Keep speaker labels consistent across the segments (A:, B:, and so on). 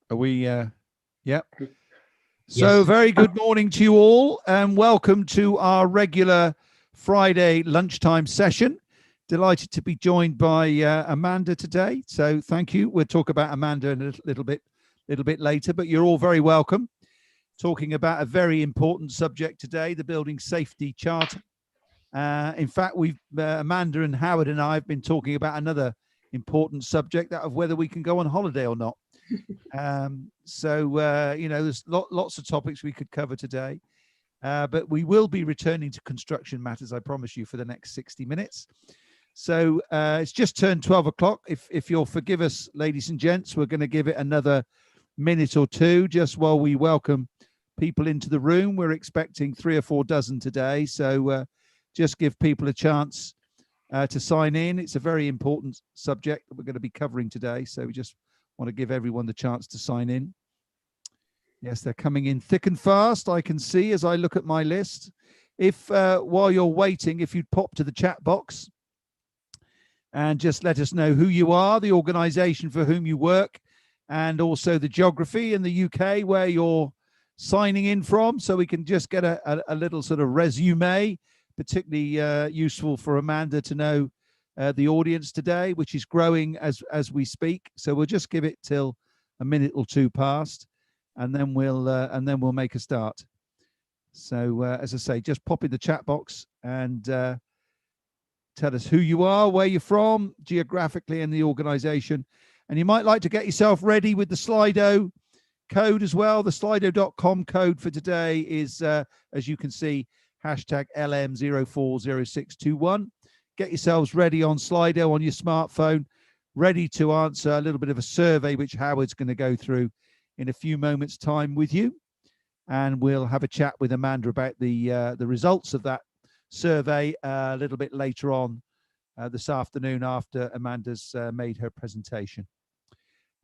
A: Are we? Yep. So
B: Yes.
A: very good morning to you all, and welcome to our regular Friday lunchtime session. Delighted to be joined by Amanda today. So thank you. We'll talk about Amanda in a little bit later, but you're all very welcome. Talking about a very important subject today, the Building Safety Charter. In fact, we've Amanda and Howard and I have been talking about another important subject, that of whether we can go on holiday or not. There's lots of topics we could cover today, but we will be returning to construction matters, I promise you, for the next 60 minutes. So it's just turned 12 o'clock. If you'll forgive us, ladies and gents, we're going to give it another minute or two just while we welcome people into the room. We're expecting 3 or 4 dozen today, so just give people a chance to sign in. It's a very important subject that we're going to be covering today, so we just want to give everyone the chance to sign in. Yes, they're coming in thick and fast, I can see as I look at my list. If while you're waiting, if you'd pop to the chat box and just let us know who you are, the organization for whom you work, and also the geography in the UK where you're signing in from, so we can just get a little sort of resume, particularly useful for Amanda to know the audience today, which is growing as we speak. So we'll just give it till a minute or two past, and then we'll make a start. So as I say, just pop in the chat box and tell us who you are, where you're from, geographically, and the organization. And you might like to get yourself ready with the Slido code as well. The slido.com code for today is, as you can see, hashtag LM040621. Get yourselves ready on Slido on your smartphone, ready to answer a little bit of a survey, which Howard's going to go through in a few moments' time with you. And we'll have a chat with Amanda about the results of that survey a little bit later on this afternoon after Amanda's made her presentation.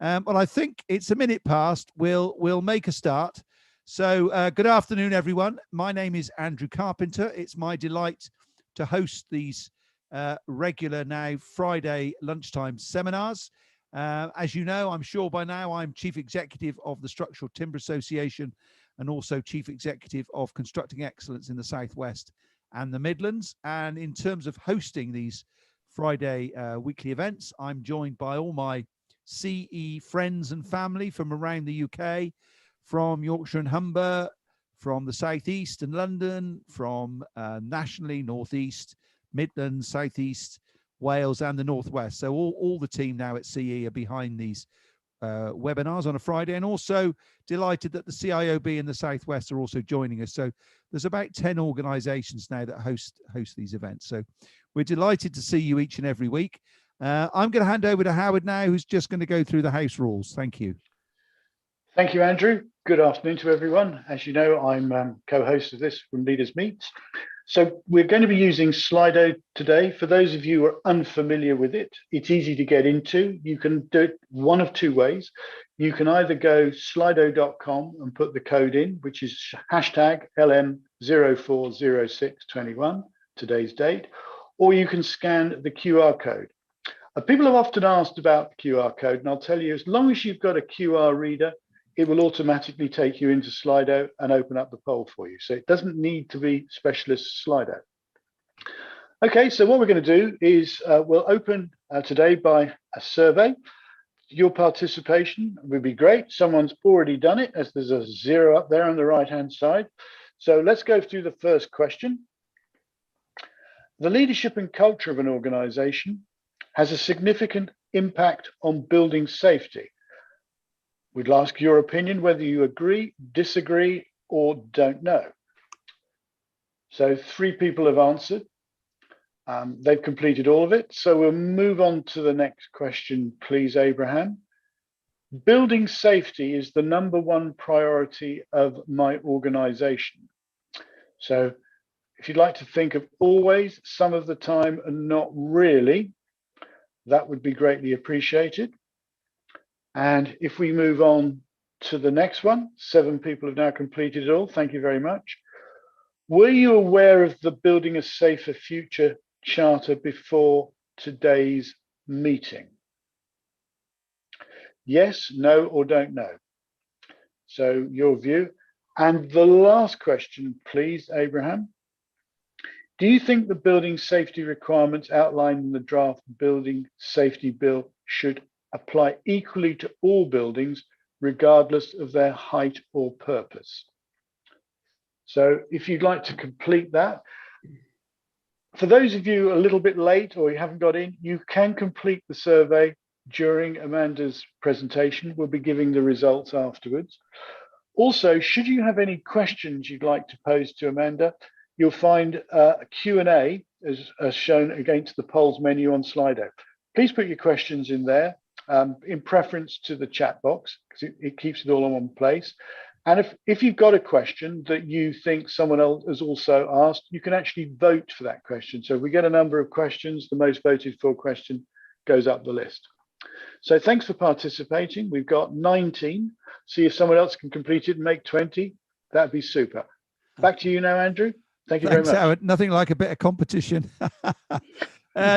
A: Well, I think it's a minute past. We'll make a start. So good afternoon, everyone. My name is Andrew Carpenter. It's my delight to host these regular now Friday lunchtime seminars. As you know, I'm sure by now, I'm Chief Executive of the Structural Timber Association and also Chief Executive of Constructing Excellence in the Southwest and the Midlands. And in terms of hosting these Friday weekly events, I'm joined by all my CE friends and family from around the UK, from Yorkshire and Humber, from the Southeast and London, from nationally, Northeast, Midlands, Southeast, Wales and the Northwest. So all the team now at CE are behind these webinars on a Friday, and also delighted that the CIOB in the Southwest are also joining us. So there's about 10 organizations now that host these events. So we're delighted to see you each and every week. I'm going to hand over to Howard now, who's just going to go through the house rules. Thank you.
C: Thank you, Andrew. Good afternoon to everyone. As you know, I'm co-host of this from Leaders Meets. So we're going to be using Slido today. For those of you who are unfamiliar with it, it's easy to get into. You can do it one of two ways. You can either go slido.com and put the code in, which is hashtag LM040621, today's date, or you can scan the QR code. People have often asked about the QR code, and I'll tell you, as long as you've got a QR reader, it will automatically take you into Slido and open up the poll for you. So it doesn't need to be specialist Slido. Okay, so what we're going to do is we'll open today by a survey. Your participation would be great. Someone's already done it, as there's a 0 up there on the right-hand side. So let's go through the first question. The leadership and culture of an organization has a significant impact on building safety. We'd ask your opinion, whether you agree, disagree, or don't know. So 3 people have answered. They've completed all of it. So we'll move on to the next question, please, Abraham. Building safety is the #1 priority of my organization. So if you'd like to think of always, some of the time, and not really, that would be greatly appreciated. And if we move on to the next one, 7 people have now completed it all. Thank you very much. Were you aware of the Building a Safer Future Charter before today's meeting? Yes, no, or don't know. So your view. And the last question, please, Abraham. Do you think the building safety requirements outlined in the draft building safety bill should apply equally to all buildings, regardless of their height or purpose? So if you'd like to complete that, for those of you a little bit late or you haven't got in, you can complete the survey during Amanda's presentation. We'll be giving the results afterwards. Also, should you have any questions you'd like to pose to Amanda, you'll find a Q&A as shown against the polls menu on Slido. Please put your questions in there, in preference to the chat box, because it keeps it all in one place. And if you've got a question that you think someone else has also asked, you can actually vote for that question. So if we get a number of questions, the most voted for question goes up the list. So thanks for participating. We've got 19. See if someone else can complete it and make 20. That'd be super. Back to you now, Andrew. Thank you very much.
A: Howard. Nothing like a bit of competition.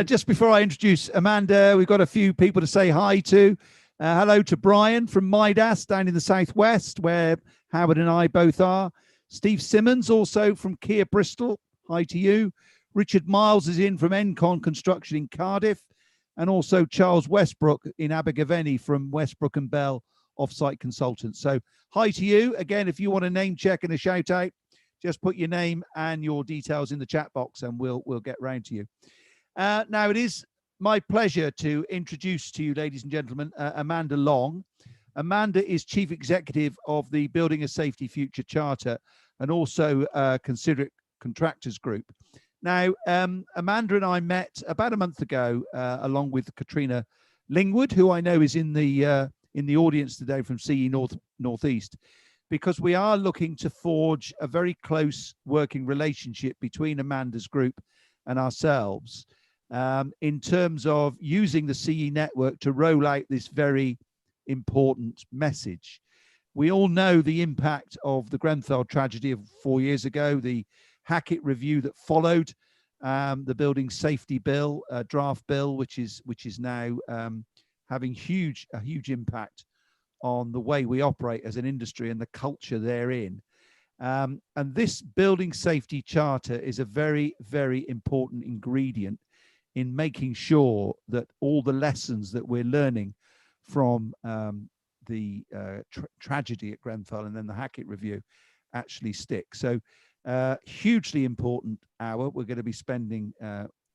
A: Just before I introduce Amanda, we've got a few people to say hi to. Hello to Brian from Midas down in the southwest, where Howard and I both are. Steve Simmons, also from Kia Bristol. Hi to you. Richard Miles is in from Encon Construction in Cardiff. And also Charles Westbrook in Abergavenny from Westbrook and Bell Offsite Consultants. So hi to you. Again, if you want a name check and a shout out, just put your name and your details in the chat box and we'll get round to you. Now, it is my pleasure to introduce to you, ladies and gentlemen, Amanda Long. Amanda is Chief Executive of the Building a Safety Future Charter and also Consider It Contractors Group. Now, Amanda and I met about a month ago, along with Katrina Lingwood, who I know is in the audience today from CE Northeast, because we are looking to forge a very close working relationship between Amanda's group and ourselves in terms of using the CE network to roll out this very important message. We all know the impact of the Grenfell tragedy of 4 years ago, the Hackett review that followed, the building safety bill, draft bill, which is now having a huge impact on the way we operate as an industry and the culture therein. And this building safety charter is a very, very important ingredient in making sure that all the lessons that we're learning from the tragedy at Grenfell and then the Hackett review actually stick. So hugely important hour we're going to be spending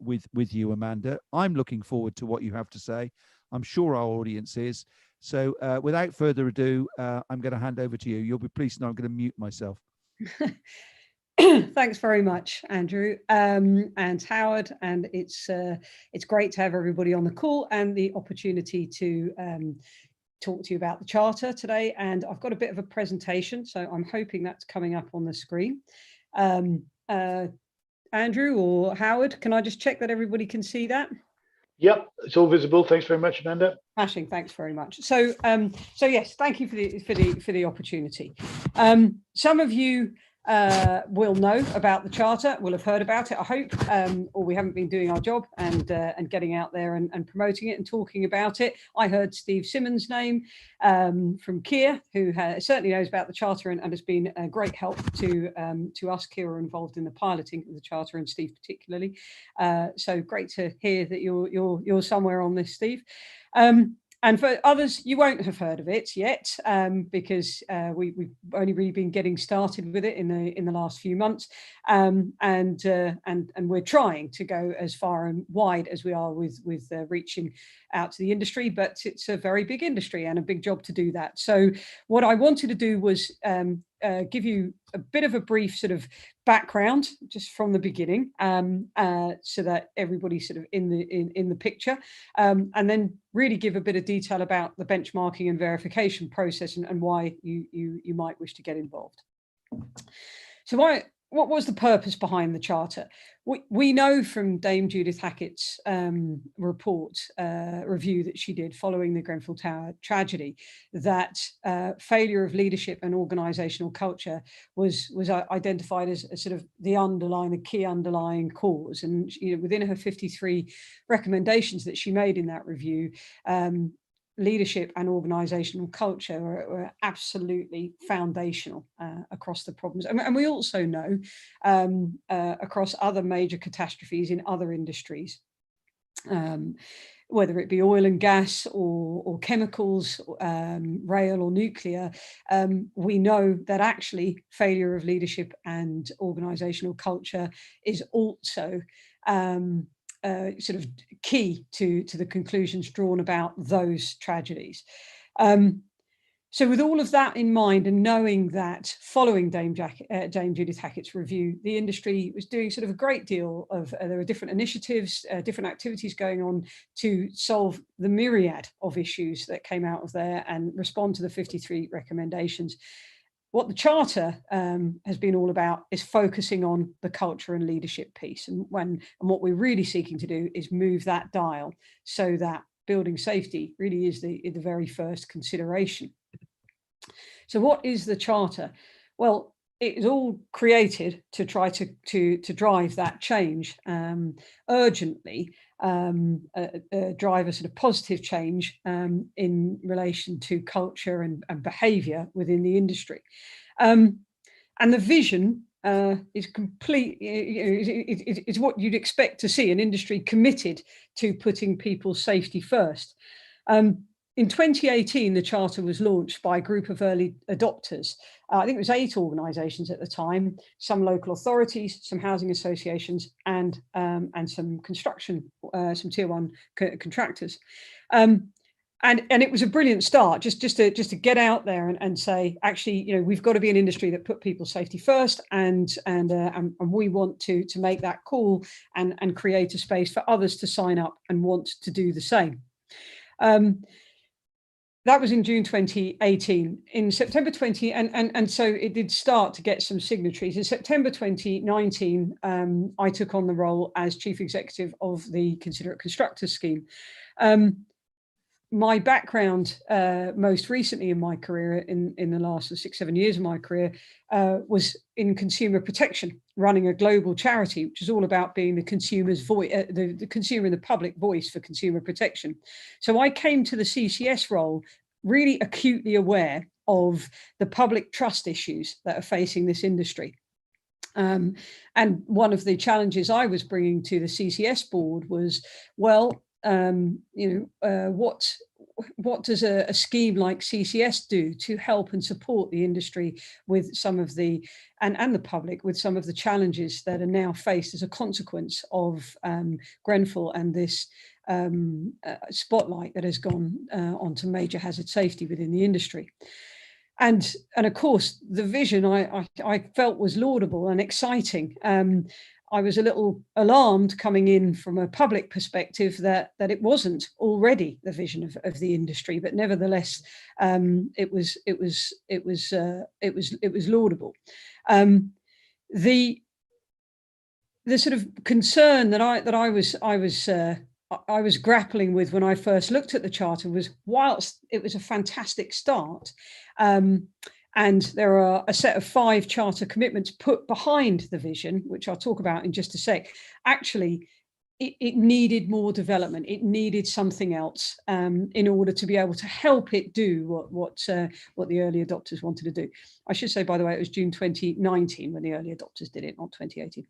A: with you, Amanda. I'm looking forward to what you have to say. I'm sure our audience is. So without further ado, I'm going to hand over to you. You'll be pleased to know I'm going to mute myself.
B: Thanks very much, Andrew and Howard. And it's great to have everybody on the call and the opportunity to talk to you about the charter today. And I've got a bit of a presentation, so I'm hoping that's coming up on the screen. Andrew or Howard, can I just check that everybody can see that?
C: Yep, it's all visible. Thanks very much, Amanda.
B: Smashing, thanks very much. So yes, thank you for the opportunity. Some of you will know about the charter, will have heard about it, I hope, or we haven't been doing our job and getting out there and promoting it and talking about it. I heard Steve Simmons' name from Kia, who certainly knows about the charter and has been a great help to us. Kia are involved in the piloting of the charter, and Steve particularly. So great to hear that you're somewhere on this, Steve. And for others, you won't have heard of it yet, because we've only really been getting started with it in the last few months, and we're trying to go as far and wide as we are with reaching out to the industry. But it's a very big industry and a big job to do that. So what I wanted to do was give you a bit of a brief sort of background just from the beginning, so that everybody's sort of in the picture, and then really give a bit of detail about the benchmarking and verification process and why you might wish to get involved. So what was the purpose behind the charter? We know from Dame Judith Hackett's report review that she did following the Grenfell Tower tragedy, that failure of leadership and organisational culture was identified as sort of the key underlying cause. And within her 53 recommendations that she made in that review, leadership and organizational culture are absolutely foundational across the problems. And we also know across other major catastrophes in other industries, whether it be oil and gas or chemicals, rail or nuclear, we know that actually failure of leadership and organizational culture is also sort of key to the conclusions drawn about those tragedies. So with all of that in mind, and knowing that following Dame Judith Hackett's review, the industry was doing sort of a great deal of, there were different initiatives, different activities going on to solve the myriad of issues that came out of there and respond to the 53 recommendations. What the Charter has been all about is focusing on the culture and leadership piece. And what we're really seeking to do is move that dial so that building safety really is the very first consideration. So what is the Charter? Well, it is all created to try to drive that change urgently, drive a sort of positive change in relation to culture and behaviour within the industry. And the vision is complete, is what you'd expect to see, an industry committed to putting people's safety first. In 2018, the Charter was launched by a group of early adopters. I think it was 8 organisations at the time, some local authorities, some housing associations, and some construction, some tier 1 contractors. And it was a brilliant start, just to get out there and say, actually, we've got to be an industry that put people's safety first, and we want to make that call and create a space for others to sign up and want to do the same. That was in June 2018. In September 20, and so it did start to get some signatories. In September 2019, I took on the role as Chief Executive of the Considerate Constructors Scheme. My background, most recently in my career, in the last 6-7 years of my career, was in consumer protection, running a global charity, which is all about being the consumer's voice, the consumer and the public voice for consumer protection. So I came to the CCS role really acutely aware of the public trust issues that are facing this industry. And one of the challenges I was bringing to the CCS board was, well, what does a scheme like CCS do to help and support the industry with some of the, and the public with some of the challenges that are now faced as a consequence of Grenfell and this spotlight that has gone onto major hazard safety within the industry. And of course, the vision I felt was laudable and exciting. I was a little alarmed coming in from a public perspective that it wasn't already the vision of the industry, but nevertheless, it was laudable. The sort of concern that I was grappling with when I first looked at the Charter was, whilst it was a fantastic start, and there are a set of 5 Charter commitments put behind the vision, which I'll talk about in just a sec. Actually, it needed more development. It needed something else in order to be able to help it do what the early adopters wanted to do. I should say, by the way, it was June 2019 when the early adopters did it, not 2018.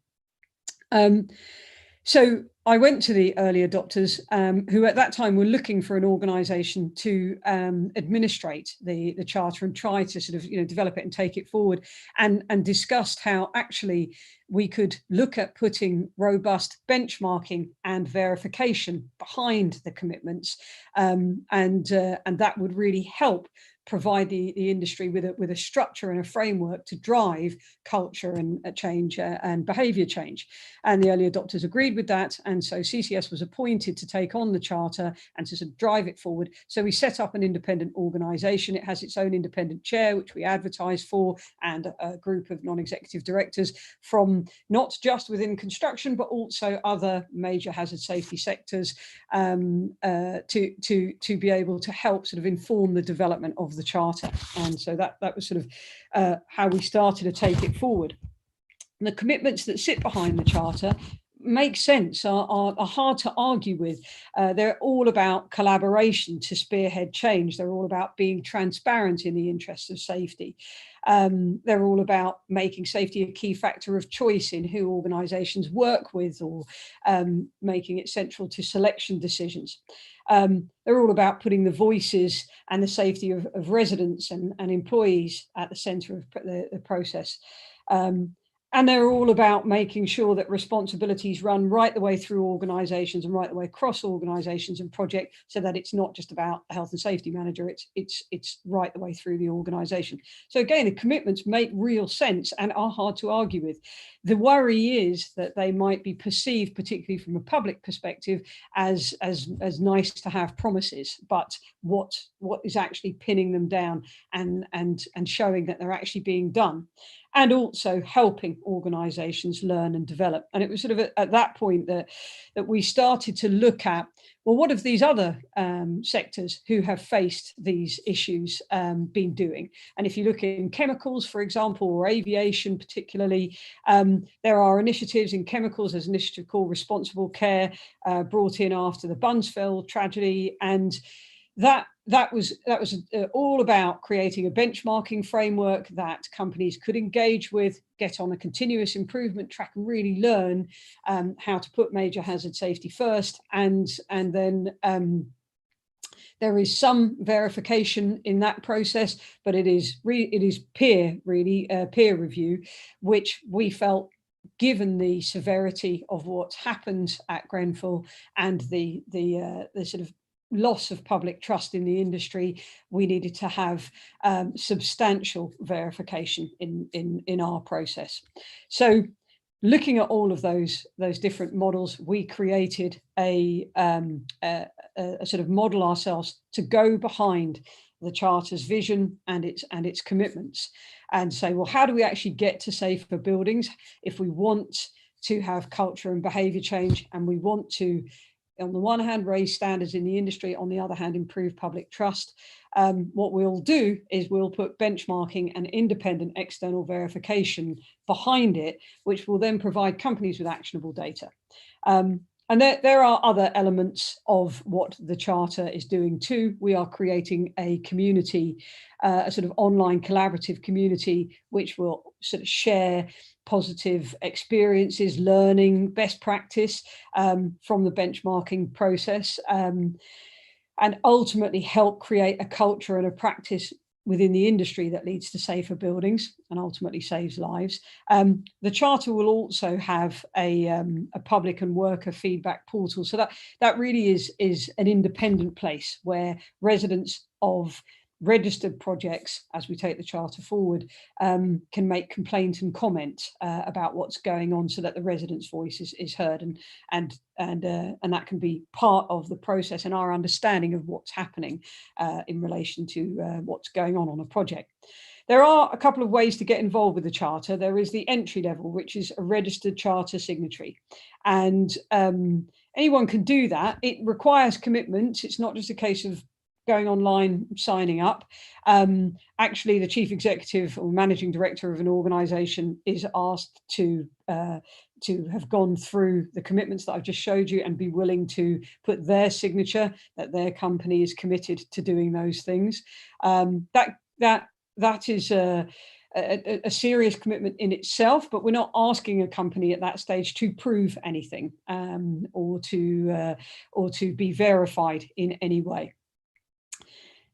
B: So I went to the early adopters who at that time were looking for an organisation to administrate the Charter and try to sort of develop it and take it forward, and discussed how actually we could look at putting robust benchmarking and verification behind the commitments, and that would really help provide the industry with a structure and a framework to drive culture and change and behaviour change. And the early adopters agreed with that, and so CCS was appointed to take on the Charter and to sort of drive it forward. So we set up an independent organisation. It has its own independent chair, which we advertise for, and a group of non-executive directors from not just within construction, but also other major hazard safety sectors, to be able to help sort of inform the development of the Charter. And so that was sort of how we started to take it forward. And the commitments that sit behind the Charter, make sense, are hard to argue with. They're all about collaboration to spearhead change. They're all about being transparent in the interests of safety. They're all about making safety a key factor of choice in who organisations work with, or making it central to selection decisions. They're all about putting the voices and the safety of residents and employees at the centre of the process. And they're all about making sure that responsibilities run right the way through organisations and right the way across organisations and projects, so that it's not just about a health and safety manager, it's right the way through the organisation. So again, the commitments make real sense and are hard to argue with. The worry is that they might be perceived, particularly from a public perspective, as nice to have promises, but what is actually pinning them down and showing that they're actually being done, and also helping organisations learn and develop. And it was sort of at that point that we started to look at, well, what have these other sectors who have faced these issues been doing? And if you look in chemicals, for example, or aviation particularly, there are initiatives in chemicals. There's an initiative called Responsible Care, brought in after the Bunsfeld tragedy, and that was all about creating a benchmarking framework that companies could engage with, get on a continuous improvement track, and really learn how to put major hazard safety first. And then there is some verification in that process, but it is peer review, which we felt, given the severity of what's happened at Grenfell and the sort of loss of public trust in the industry, we needed to have substantial verification in our process. So looking at all of those different models, we created a sort of model ourselves to go behind the Charter's vision and its commitments, and say, well, how do we actually get to safer buildings if we want to have culture and behaviour change, and we want to, on the one hand, raise standards in the industry, on the other hand, improve public trust. What we'll do is we'll put benchmarking and independent external verification behind it, which will then provide companies with actionable data. And there are other elements of what the Charter is doing too. We are creating a community, a sort of online collaborative community, which will sort of share positive experiences, learning, best practice from the benchmarking process, and ultimately help create a culture and a practice within the industry that leads to safer buildings and ultimately saves lives. The Charter will also have a public and worker feedback portal. So that really is an independent place where residents of registered projects, as we take the Charter forward, can make complaint and comment about what's going on, so that the residents' voice is heard, and that can be part of the process and our understanding of what's happening in relation to what's going on a project. There are a couple of ways to get involved with the Charter. There is the entry level, which is a registered Charter signatory, and anyone can do that. It requires commitment. It's not just a case of going online, signing up. Actually, the chief executive or managing director of an organisation is asked to have gone through the commitments that I've just showed you and be willing to put their signature that their company is committed to doing those things. That is a serious commitment in itself, but we're not asking a company at that stage to prove anything or to be verified in any way.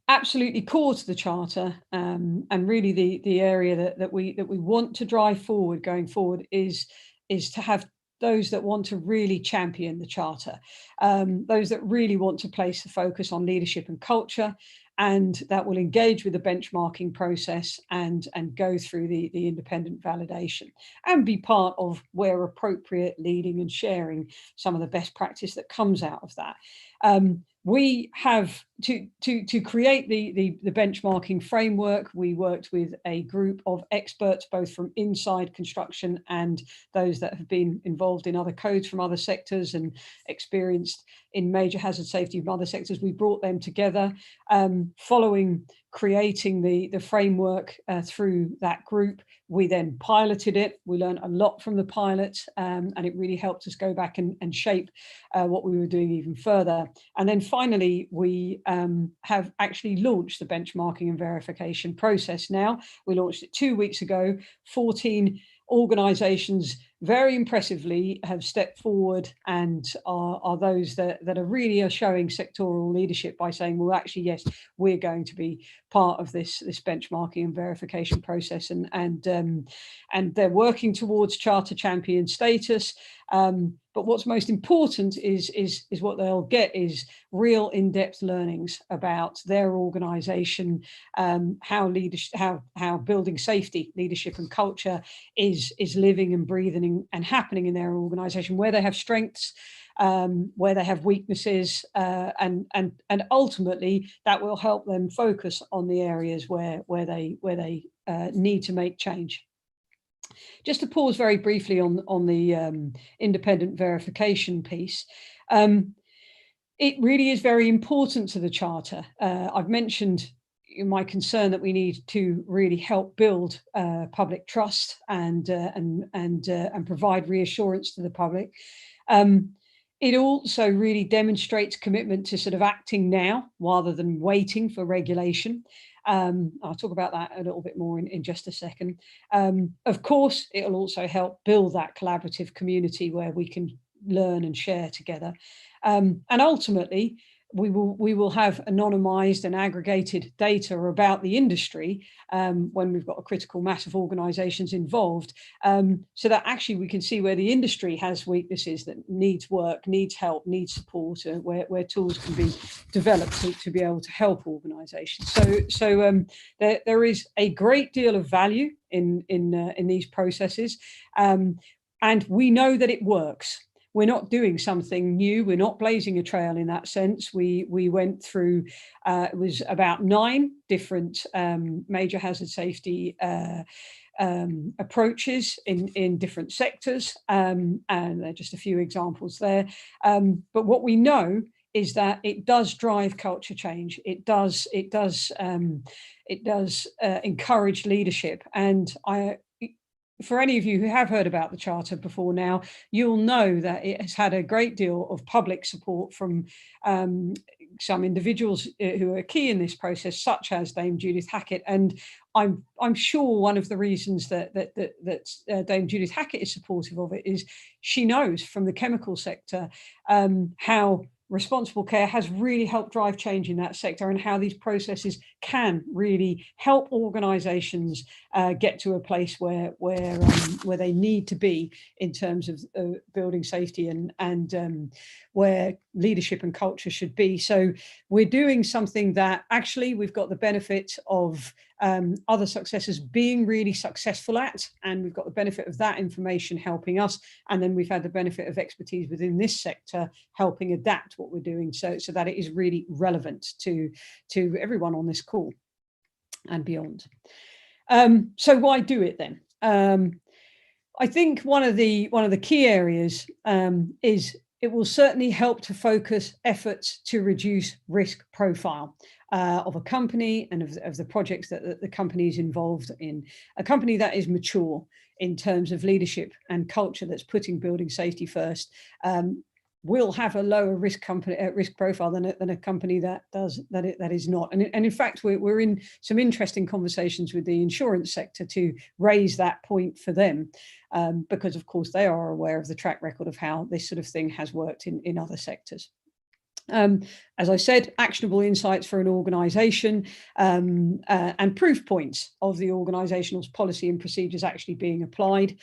B: Absolutely core to the Charter, and really the area that we want to drive forward going forward is to have those that want to really champion the Charter, those that really want to place the focus on leadership and culture, and that will engage with the benchmarking process and go through the independent validation and be part of, where appropriate, leading and sharing some of the best practice that comes out of that. We have to create the benchmarking framework. We worked with a group of experts, both from inside construction and those that have been involved in other codes from other sectors and experienced in major hazard safety from other sectors. We brought them together following creating the framework through that group. We then piloted it. We learned a lot from the pilot, and it really helped us go back and shape what we were doing even further. And then finally, we have actually launched the benchmarking and verification process now. We launched it 2 weeks ago. 14 organizations very impressively have stepped forward and are those that are really showing sectoral leadership by saying, well, actually, yes, we're going to be part of this benchmarking and verification process, and they're working towards charter champion status. But what's most important is what they'll get is real in-depth learnings about their organization, how leadership, how building safety, leadership and culture is living and breathing and happening in their organization, where they have strengths, where they have weaknesses, and ultimately that will help them focus on the areas where they need to make change. Just to pause very briefly on the independent verification piece, it really is very important to the Charter. I've mentioned my concern that we need to really help build public trust and provide reassurance to the public. It also really demonstrates commitment to sort of acting now rather than waiting for regulation. I'll talk about that a little bit more in just a second. Of course, it'll also help build that collaborative community where we can learn and share together. And ultimately, we will have anonymized and aggregated data about the industry when we've got a critical mass of organizations involved, so that actually we can see where the industry has weaknesses, that needs work, needs help, needs support, where tools can be developed to be able to help organizations. So there is a great deal of value in these processes, and we know that it works. We're not doing something new. We're not blazing a trail in that sense. We went through, it was about 9 different major hazard safety approaches in different sectors, and there are just a few examples there. But what we know is that it does drive culture change. It does encourage leadership. And for any of you who have heard about the Charter before now, you'll know that it has had a great deal of public support from some individuals who are key in this process, such as Dame Judith Hackett. And I'm sure one of the reasons that Dame Judith Hackett is supportive of it is she knows from the chemical sector how responsible care has really helped drive change in that sector, and how these processes can really help organizations get to a place where they need to be in terms of building safety and where leadership and culture should be. So we're doing something that actually we've got the benefit of other successors being really successful at, and we've got the benefit of that information helping us, and then we've had the benefit of expertise within this sector helping adapt what we're doing so that it is really relevant to everyone on this call and beyond. So why do it then? I think one of the key areas is it will certainly help to focus efforts to reduce risk profile of a company and of the projects that the company is involved in. A company that is mature in terms of leadership and culture, that's putting building safety first, will have a lower risk profile than a company that is not. And in fact, we're in some interesting conversations with the insurance sector to raise that point for them, because of course they are aware of the track record of how this sort of thing has worked in other sectors. As I said, actionable insights for an organization, and proof points of the organizational policy and procedures actually being applied.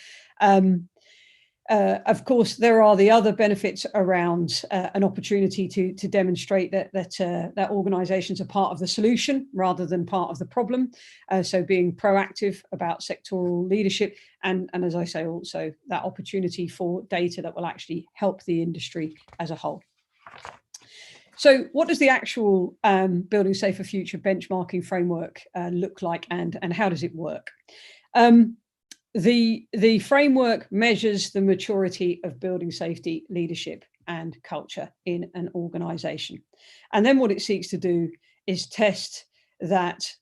B: Of course, there are the other benefits around an opportunity to demonstrate that organizations are part of the solution rather than part of the problem. So being proactive about sectoral leadership, and as I say, also that opportunity for data that will actually help the industry as a whole. So what does the actual Building Safer Future benchmarking framework look like, and how does it work? The framework measures the maturity of building safety leadership and culture in an organization. And then what it seeks to do is test that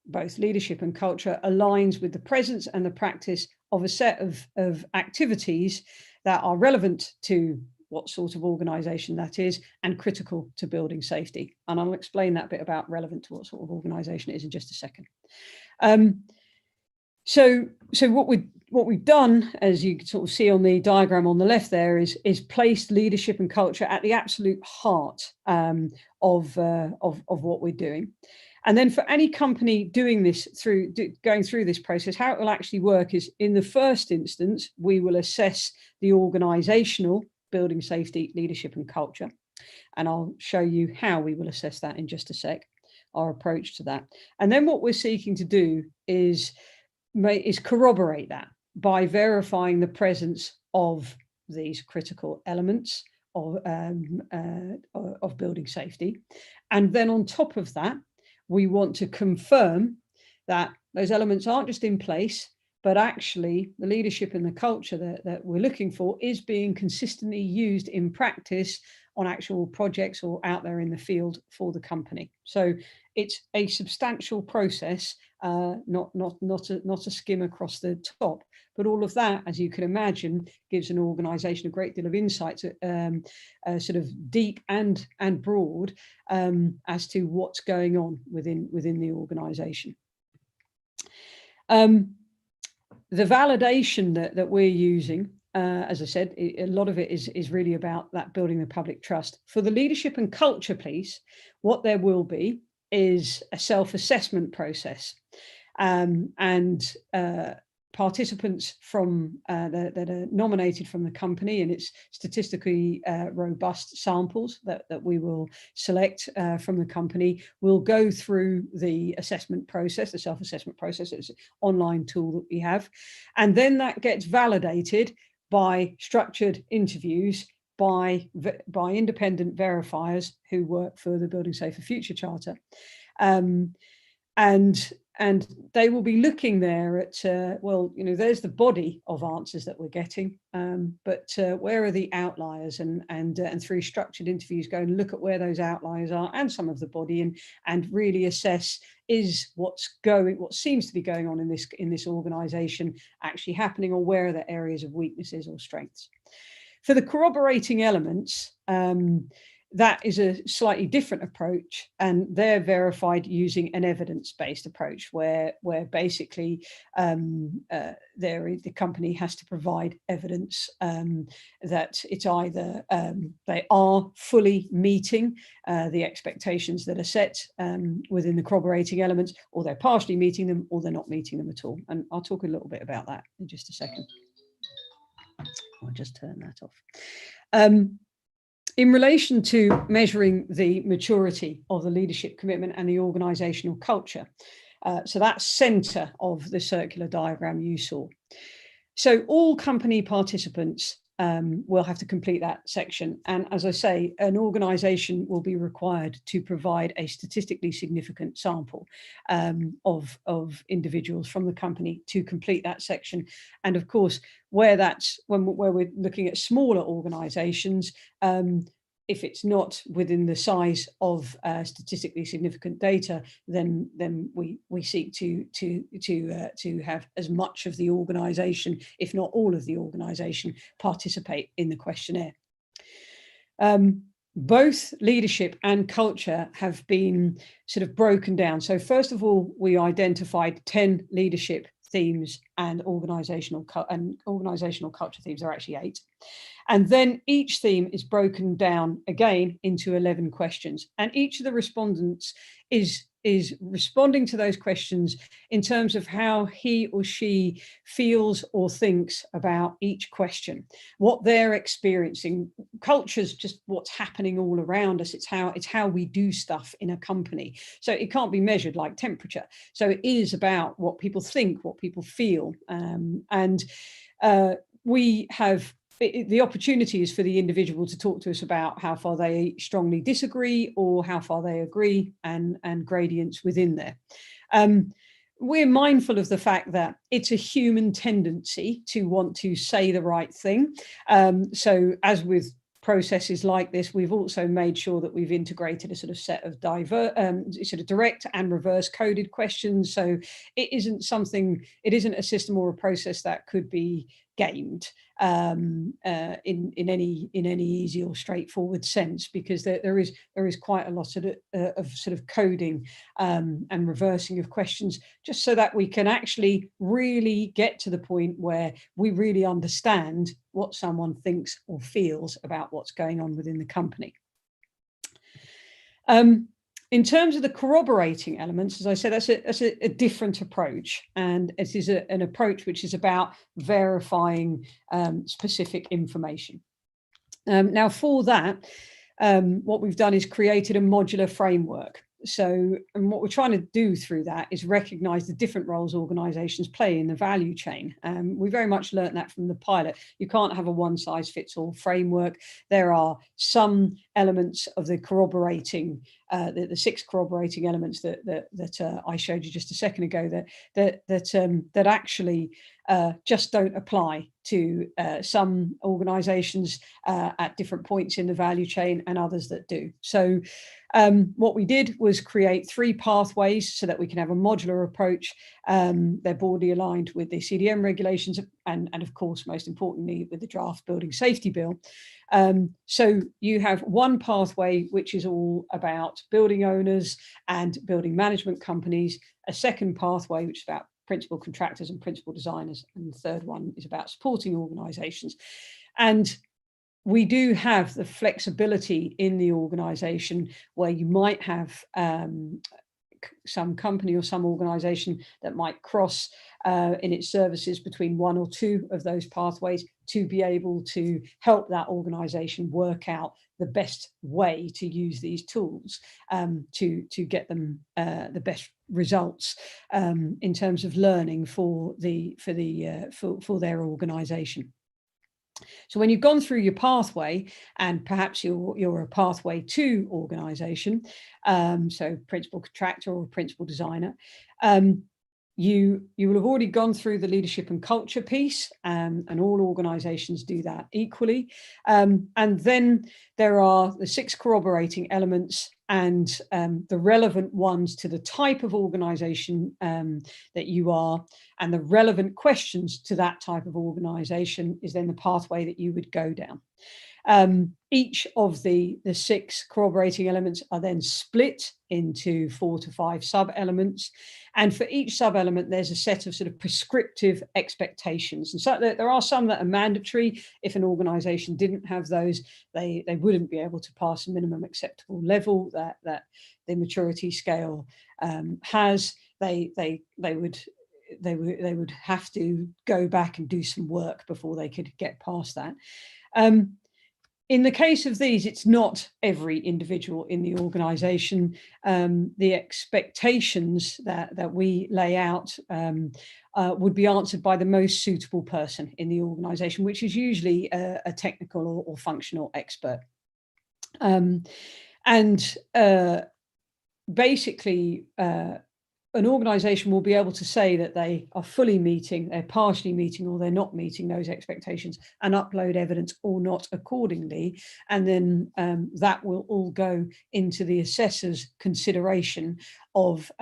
B: both leadership and culture aligns with the presence and the practice of a set of activities that are relevant to what sort of organisation that is and critical to building safety. And I'll explain that bit about relevant to what sort of organisation it is in just a second. So what we've done, as you can sort of see on the diagram on the left there, is placed leadership and culture at the absolute heart of what we're doing. And then for any company doing this going through this process, how it will actually work is, in the first instance, we will assess the organizational building safety, leadership and culture. And I'll show you how we will assess that in just a sec, our approach to that. And then what we're seeking to do is corroborate that by verifying the presence of these critical elements of building safety. And then on top of that, we want to confirm that those elements aren't just in place, but actually the leadership and the culture that we're looking for is being consistently used in practice on actual projects or out there in the field for the company. So it's a substantial process, not a skim across the top. But all of that, as you can imagine, gives an organisation a great deal of insight, sort of deep and broad, as to what's going on within the organisation. The validation that we're using, as I said, a lot of it is really about that building the public trust. For the leadership and culture piece, what there will be is a self-assessment process, and participants from that are nominated from the company, and it's statistically robust samples that we will select from the company, will go through the assessment process, the self-assessment process. It's an online tool that we have, and then that gets validated by structured interviews by independent verifiers who work for the Building Safer Future Charter. And they will be looking there at, well, you know, there's the body of answers that we're getting, but where are the outliers? And through structured interviews, go and look at where those outliers are and some of the body, and really assess, is what seems to be going on in this organisation actually happening, or where are the areas of weaknesses or strengths? For the corroborating elements, that is a slightly different approach, and they're verified using an evidence-based approach, where basically the company has to provide evidence that it's either they are fully meeting the expectations that are set within the corroborating elements, or they're partially meeting them, or they're not meeting them at all. And I'll talk a little bit about that in just a second. I'll just turn that off. In relation to measuring the maturity of the leadership commitment and the organisational culture, so that's centre of the circular diagram you saw. So all company participants will have to complete that section. And as I say, an organisation will be required to provide a statistically significant sample of individuals from the company to complete that section. And of course, where we're looking at smaller organisations, if it's not within the size of statistically significant data, then we seek to have as much of the organisation, if not all of the organisation, participate in the questionnaire. Both leadership and culture have been sort of broken down. So first of all, we identified 10 leadership themes, and organizational culture themes are actually 8. And then each theme is broken down again into 11 questions. And each of the respondents is responding to those questions in terms of how he or she feels or thinks about each question, what they're experiencing. Culture's just what's happening all around us. It's how we do stuff in a company. So it can't be measured like temperature. So it is about what people think, what people feel. We have the opportunity is for the individual to talk to us about how far they strongly disagree or how far they agree, and gradients within there. We're mindful of the fact that it's a human tendency to want to say the right thing. So as with processes like this, we've also made sure that we've integrated a sort of set of sort of direct and reverse coded questions. So it isn't a system or a process that could be gamed in any easy or straightforward sense, because there is quite a lot of sort of coding and reversing of questions, just so that we can actually really get to the point where we really understand what someone thinks or feels about what's going on within the company. In terms of the corroborating elements, as I said, that's a different approach, and it is an approach which is about verifying specific information. Now, for that, what we've done is created a modular framework. So, and what we're trying to do through that is recognize the different roles organizations play in the value chain. We very much learned that from the pilot. You can't have a one-size-fits-all framework. There are some elements of the corroborating, the 6 corroborating elements that I showed you just a second ago that actually just don't apply to some organizations at different points in the value chain, and others that do. So what we did was create 3 pathways so that we can have a modular approach. They're broadly aligned with the CDM regulations and of course, most importantly, with the draft Building Safety Bill. So you have one pathway, which is all about building owners and building management companies, a second pathway, which is about principal contractors and principal designers, and the third one is about supporting organizations. And we do have the flexibility in the organization where you might have some company or some organization that might cross in its services between 1 or 2 of those pathways, to be able to help that organization work out the best way to use these tools to get them the best results in terms of learning for their organization. So when you've gone through your pathway, and perhaps you're a pathway 2 organization, so principal contractor or principal designer, you will have already gone through the leadership and culture piece, and all organizations do that equally. And then there are the 6 corroborating elements, and the relevant ones to the type of organization that you are, and the relevant questions to that type of organization is then the pathway that you would go down. Each of the 6 corroborating elements are then split into 4 to 5 sub-elements. And for each sub-element, there's a set of sort of prescriptive expectations. And so there are some that are mandatory. If an organization didn't have those, they wouldn't be able to pass a minimum acceptable level that the maturity scale has. They would have to go back and do some work before they could get past that. In the case of these, it's not every individual in the organization. The expectations that we lay out would be answered by the most suitable person in the organization, which is usually a technical or functional expert. Basically, an organization will be able to say that they are fully meeting, they're partially meeting, or they're not meeting those expectations, and upload evidence or not accordingly. And then that will all go into the assessor's consideration of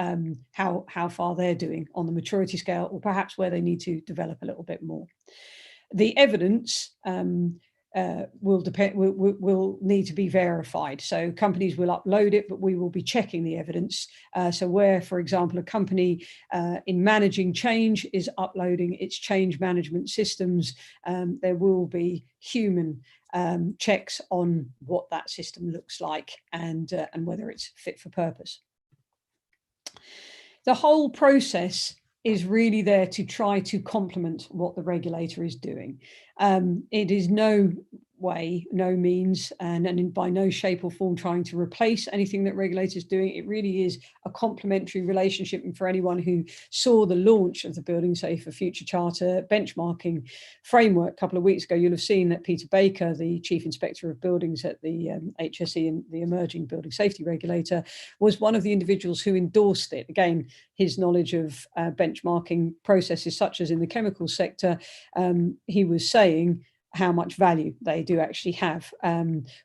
B: how far they're doing on the maturity scale, or perhaps where they need to develop a little bit more. The evidence will need to be verified. So companies will upload it, but we will be checking the evidence. So where, for example, a company in managing change is uploading its change management systems, there will be human checks on what that system looks like and whether it's fit for purpose. The whole process is really there to try to complement what the regulator is doing. It is no way, no means, and by no shape or form trying to replace anything that regulators are doing. It really is a complementary relationship. And for anyone who saw the launch of the Building Safer Future Charter benchmarking framework a couple of weeks ago, you'll have seen that Peter Baker, the Chief Inspector of Buildings at the HSE and the emerging building safety regulator, was one of the individuals who endorsed it. Again, his knowledge of benchmarking processes such as in the chemical sector, he was saying, how much value they do actually have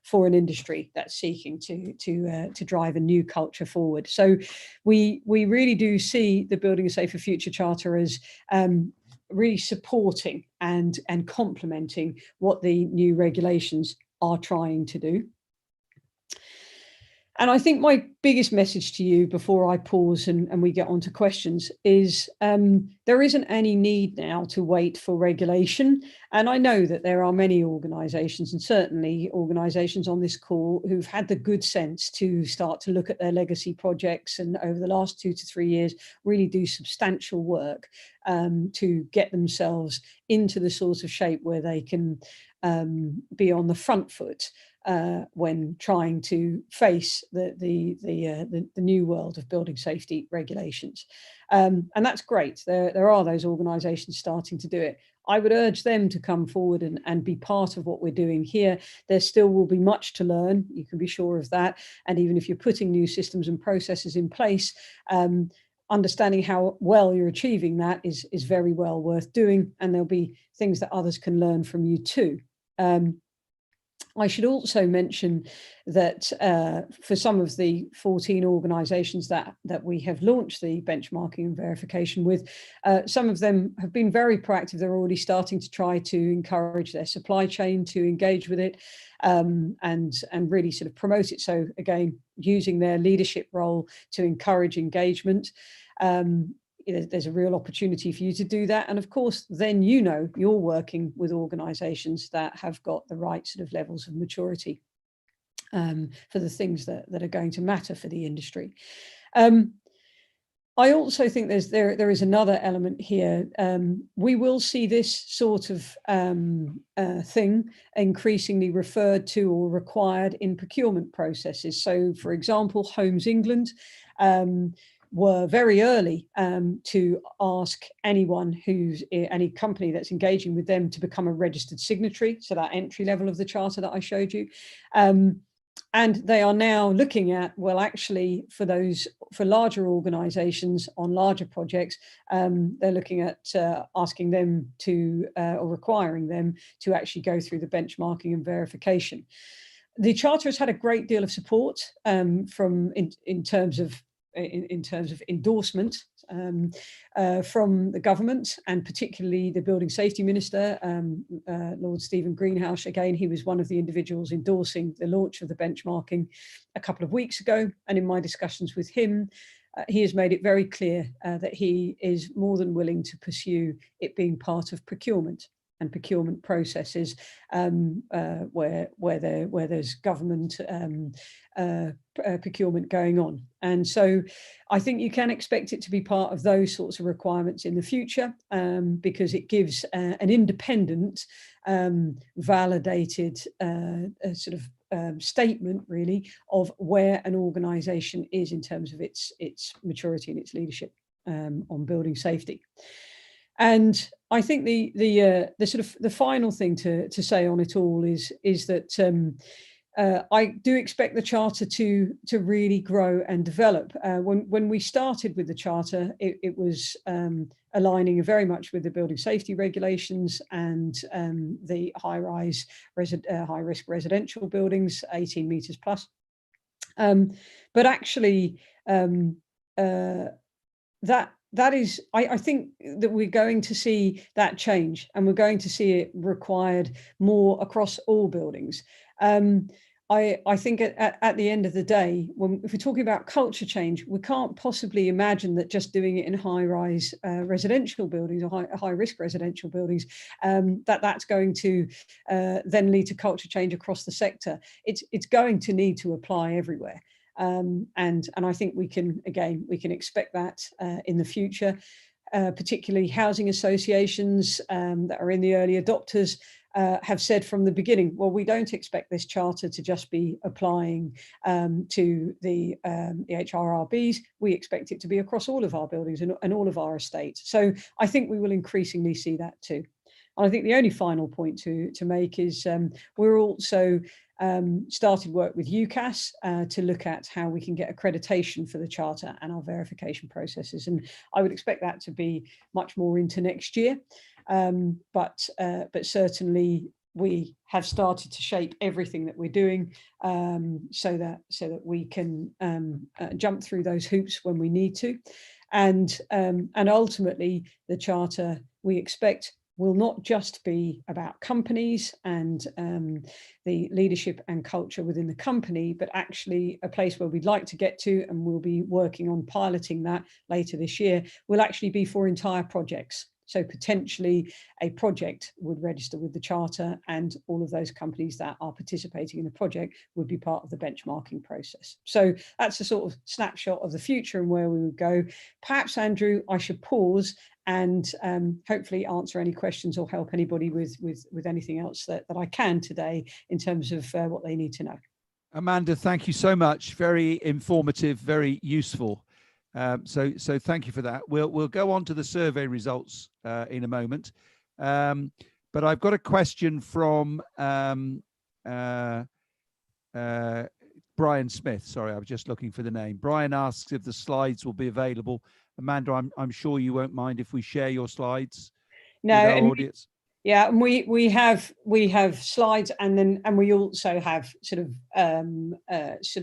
B: for an industry that's seeking to drive a new culture forward. So we really do see the Building a Safer Future Charter as really supporting and complementing what the new regulations are trying to do. And I think my biggest message to you before I pause and we get on to questions is there isn't any need now to wait for regulation. And I know that there are many organisations, and certainly organisations on this call, who've had the good sense to start to look at their legacy projects and over the last 2 to 3 years really do substantial work to get themselves into the sort of shape where they can be on the front foot when trying to face the new world of building safety regulations. And that's great. There are those organisations starting to do it. I would urge them to come forward and be part of what we're doing here. There still will be much to learn, you can be sure of that. And even if you're putting new systems and processes in place, understanding how well you're achieving that is very well worth doing. And there'll be things that others can learn from you too. I should also mention that for some of the 14 organisations that we have launched the benchmarking and verification with, some of them have been very proactive. They're already starting to try to encourage their supply chain to engage with it and really sort of promote it. So again, using their leadership role to encourage engagement. There's a real opportunity for you to do that. And of course, then you're working with organisations that have got the right sort of levels of maturity for the things that are going to matter for the industry. I also think there is another element here. We will see this sort of thing increasingly referred to or required in procurement processes. So, for example, Homes England were very early to ask any company that's engaging with them to become a registered signatory, so that entry level of the charter that I showed you. And they are now looking at, well, actually, for larger organisations on larger projects, they're looking at asking them to, or requiring them to actually go through the benchmarking and verification. The charter has had a great deal of support in terms of endorsement from the government, and particularly the Building Safety Minister, Lord Stephen Greenhalgh. Again, he was one of the individuals endorsing the launch of the benchmarking a couple of weeks ago. And in my discussions with him, he has made it very clear that he is more than willing to pursue it being part of procurement and procurement processes where there's government procurement going on. And so I think you can expect it to be part of those sorts of requirements in the future, because it gives an independent, validated sort of statement really of where an organisation is in terms of its maturity and its leadership on building safety. And I think the sort of the final thing to say on it all is that I do expect the charter to really grow and develop. When we started with the charter, it was aligning very much with the building safety regulations and the high-rise, high-risk residential buildings, 18 metres plus. But actually, that is, I think that we're going to see that change, and we're going to see it required more across all buildings. I think at the end of the day, if we're talking about culture change, we can't possibly imagine that just doing it in high-rise residential buildings or high-risk residential buildings, that's going to then lead to culture change across the sector. It's going to need to apply everywhere. And I think we can expect that in the future, particularly housing associations that are in the early adopters have said from the beginning, well, we don't expect this charter to just be applying to the HRRBs. We expect it to be across all of our buildings and all of our estates. So I think we will increasingly see that too. And I think the only final point to make is we're also started work with UCAS to look at how we can get accreditation for the charter and our verification processes. And I would expect that to be much more into next year. But certainly we have started to shape everything that we're doing, so that we can jump through those hoops when we need to, and ultimately the charter, we expect, will not just be about companies and the leadership and culture within the company, but actually a place where we'd like to get to, and we'll be working on piloting that later this year, will actually be for entire projects. So potentially a project would register with the charter, and all of those companies that are participating in the project would be part of the benchmarking process. So that's a sort of snapshot of the future and where we would go. Perhaps, Andrew, I should pause and hopefully answer any questions or help anybody with anything else that I can today in terms of what they need to know.
A: Amanda, thank you so much. Very informative, very useful. So thank you for that. We'll go on to the survey results in a moment. But I've got a question from Brian Smith. Sorry, I was just looking for the name. Brian asks if the slides will be available. Amanda, I'm sure you won't mind if we share your slides with our audience.
B: Yeah, and we have slides, and we also have sort of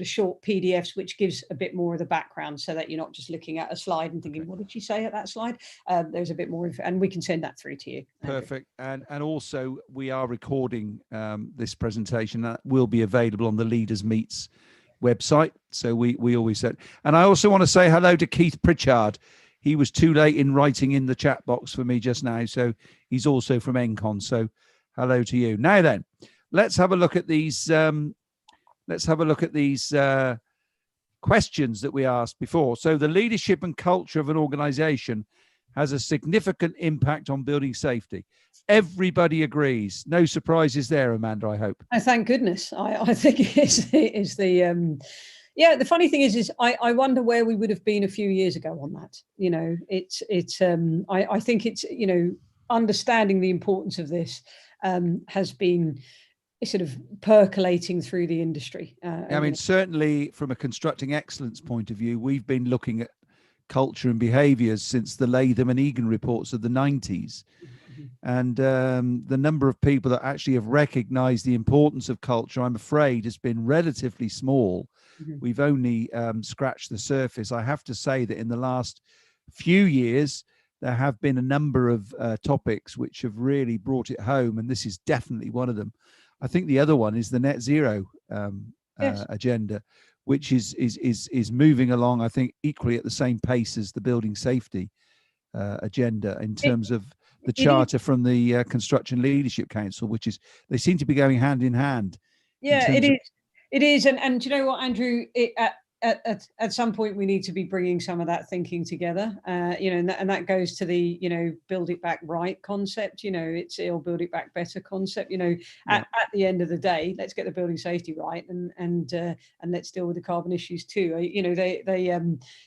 B: short PDFs, which gives a bit more of the background, so that you're not just looking at a slide and thinking, what did she say at that slide? There's a bit more info, and we can send that through to you. Andrew.
A: Perfect. And also we are recording this presentation that will be available on the Leaders Meets website. So we always said, and I also want to say hello to Keith Pritchard. He was too late in writing in the chat box for me just now. So he's also from Encon. So hello to you. Now then, let's have a look at these. Questions that we asked before. So the leadership and culture of an organization has a significant impact on building safety. Everybody agrees. No surprises there, Amanda, I hope.
B: Thank goodness. I think it is the... Yeah, the funny thing is I wonder where we would have been a few years ago on that. You know, I think it's, you know, understanding the importance of this has been sort of percolating through the industry.
A: I mean, certainly from a constructing excellence point of view, we've been looking at culture and behaviours since the Latham and Egan reports of the 90s. And the number of people that actually have recognised the importance of culture, I'm afraid, has been relatively small. We've only scratched the surface. I have to say that in the last few years, there have been a number of topics which have really brought it home, and this is definitely one of them. I think the other one is the net zero agenda, which is moving along, I think, equally at the same pace as the building safety agenda in terms of the charter from the Construction Leadership Council, which is, they seem to be going hand in hand.
B: Yeah, it is. It is, and do you know what, Andrew? At some point we need to be bringing some of that thinking together, you know, and that goes to the, you know, build it back right concept. You know, it'll build it back better concept. You know, at the end of the day, let's get the building safety right, and let's deal with the carbon issues too. You know,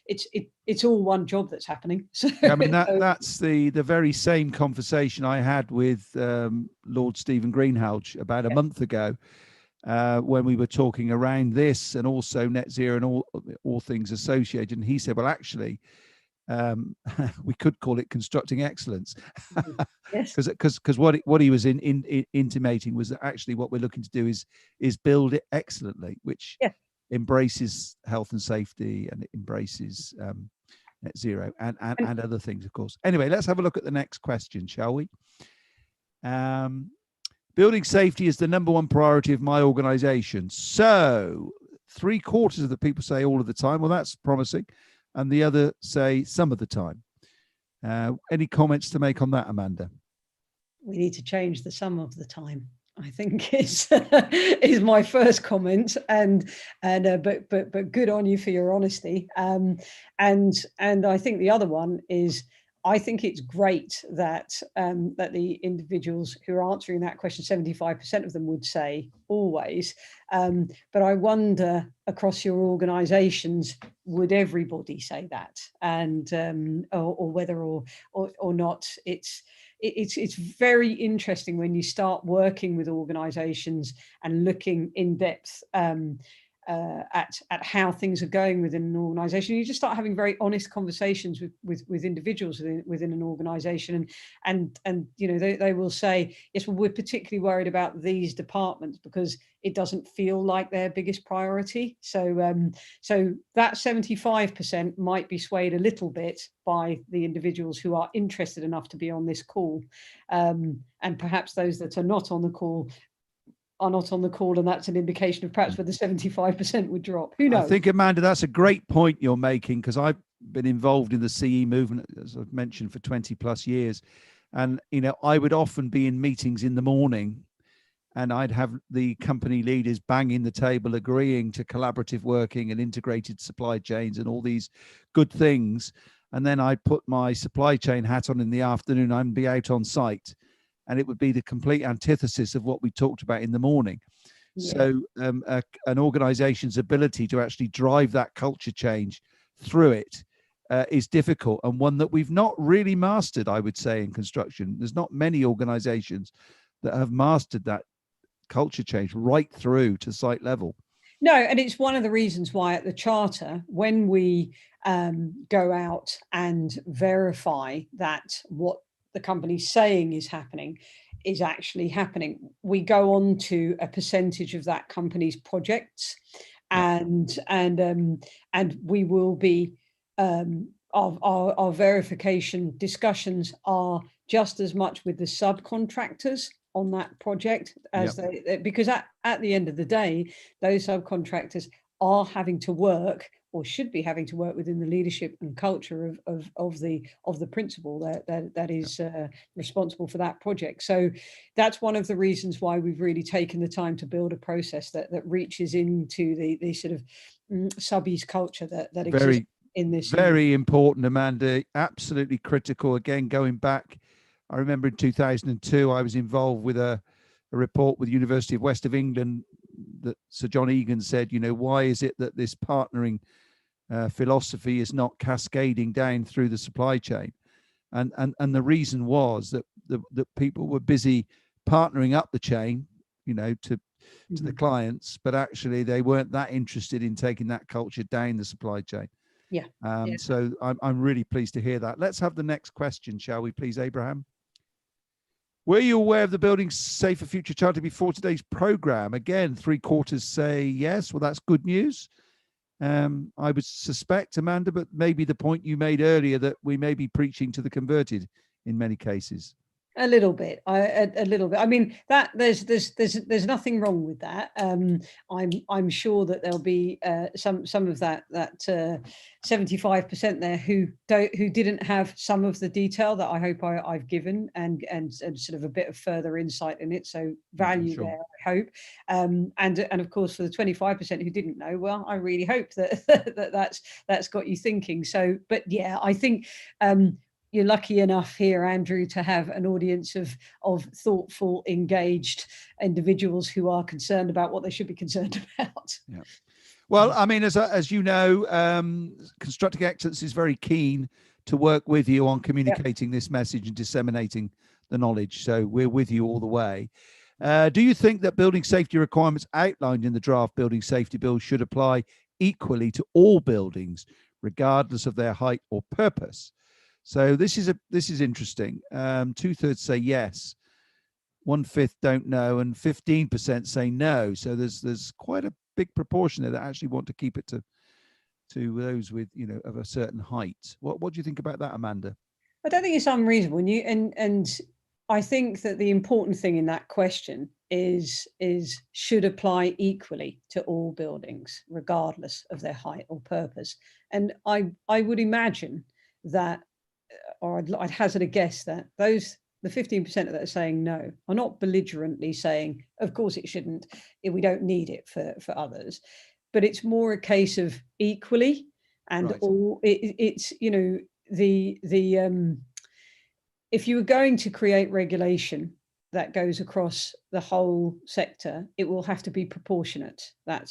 B: it's all one job that's happening. So,
A: I mean, that's the very same conversation I had with Lord Stephen Greenhalgh about a month ago. When we were talking around this and also net zero and all things associated, and he said, well, actually, we could call it constructing excellence, because what he was intimating was that actually what we're looking to do is build it excellently, which embraces health and safety, and it embraces net zero and other things, of course. Anyway, let's have a look at the next question, shall we? Building safety is the #1 priority of my organization. So 3/4 of the people say all of the time. Well, that's promising. And the other say some of the time. Any comments to make on that, Amanda?
B: We need to change the some of the time, I think is my first comment, but good on you for your honesty. And I think the other one is, I think it's great that that the individuals who are answering that question, 75% of them would say always. But I wonder, across your organisations, would everybody say that, and or whether or not it's very interesting when you start working with organisations and looking in depth at how things are going within an organization. You just start having very honest conversations with individuals within an organization, and you know, they will say, yes, well, we're particularly worried about these departments because it doesn't feel like their biggest priority. So so that 75% might be swayed a little bit by the individuals who are interested enough to be on this call, and perhaps those that are not on the call are not on the call, and that's an indication of perhaps where the 75% would drop. Who knows?
A: I think, Amanda, that's a great point you're making, because I've been involved in the CE movement, as I've mentioned, for 20 plus years. And, you know, I would often be in meetings in the morning and I'd have the company leaders banging the table, agreeing to collaborative working and integrated supply chains and all these good things. And then I'd put my supply chain hat on in the afternoon, I'd be out on site. And it would be the complete antithesis of what we talked about in the morning. Yeah. So an organization's ability to actually drive that culture change through it is difficult, and one that we've not really mastered, I would say, in construction. There's not many organizations that have mastered that culture change right through to site level.
B: No, and it's one of the reasons why at the Charter, when we go out and verify that what the company's saying is happening is actually happening, we go on to a percentage of that company's projects, and we will be our verification discussions are just as much with the subcontractors on that project as because at the end of the day, those subcontractors are having to work, or should be having to work, within the leadership and culture of the principal that is responsible for that project. So that's one of the reasons why we've really taken the time to build a process that reaches into the sort of subbies culture that exists in this.
A: Very important, Amanda. Absolutely critical. Again, going back, I remember in 2002, I was involved with a report with the University of West of England that Sir John Egan said, you know, why is it that this partnering philosophy is not cascading down through the supply chain? And the reason was that that people were busy partnering up the chain, you know, to the clients, but actually they weren't that interested in taking that culture down the supply chain.
B: Yeah.
A: So I'm really pleased to hear that. Let's have the next question, shall we please, Abraham? Were you aware of the Building Safer Future Charter before today's program? Again, 3/4 say yes. Well, that's good news. I would suspect, Amanda, but maybe the point you made earlier that we may be preaching to the converted in many cases.
B: A little bit, a little bit. I mean, that there's nothing wrong with that. I'm sure that there'll be some of that 75% there who didn't have some of the detail that I hope I've given, and sort of a bit of further insight in it. So value there, I hope. And of course, for the 25% who didn't know, well, I really hope that that's got you thinking. So, but yeah, I think. You're lucky enough here, Andrew, to have an audience of thoughtful, engaged individuals who are concerned about what they should be concerned about.
A: Yeah. Well, I mean, as you know, Constructing Excellence is very keen to work with you on communicating this message and disseminating the knowledge. So we're with you all the way. Do you think that building safety requirements outlined in the draft Building Safety Bill should apply equally to all buildings, regardless of their height or purpose? So this is interesting. 2/3 say yes, 1/5 don't know, and 15% say no. So there's quite a big proportion there that actually want to keep it to those with, you know, of a certain height. What do you think about that, Amanda?
B: I don't think it's unreasonable. And I think that the important thing in that question is should apply equally to all buildings, regardless of their height or purpose. And I would imagine that, or I'd hazard a guess that the 15% that are saying no are not belligerently saying, of course it shouldn't, we don't need it for others, but it's more a case of equally, and all it's, you know, the if you were going to create regulation that goes across the whole sector, it will have to be proportionate. That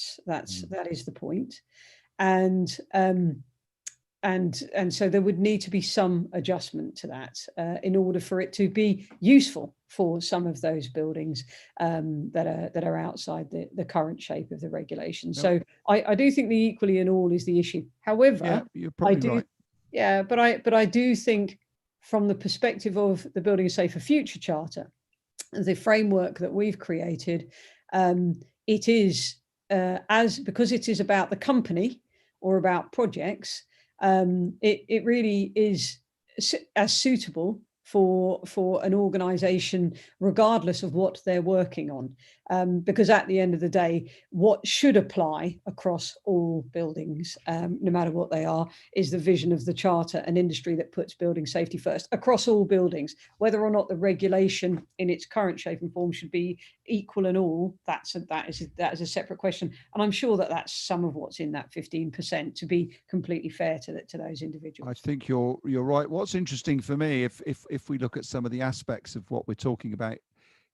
B: is the point. And and so there would need to be some adjustment to that in order for it to be useful for some of those buildings that are outside the current shape of the regulation.
A: Yep.
B: So I do think the equally in all is the issue. However,
A: Yeah, you're probably right.
B: Yeah, but I do think from the perspective of the Building a Safer Future Charter, the framework that we've created, it is because it is about the company or about projects, it really is as suitable for an organization regardless of what they're working on, because at the end of the day, what should apply across all buildings, no matter what they are, is the vision of the charter, an industry that puts building safety first across all buildings. Whether or not the regulation in its current shape and form should be equal in all, that is a separate question, and I'm sure that that's some of what's in that 15%, to be completely fair to those individuals.
A: I think you're right. What's interesting for me, if we look at some of the aspects of what we're talking about,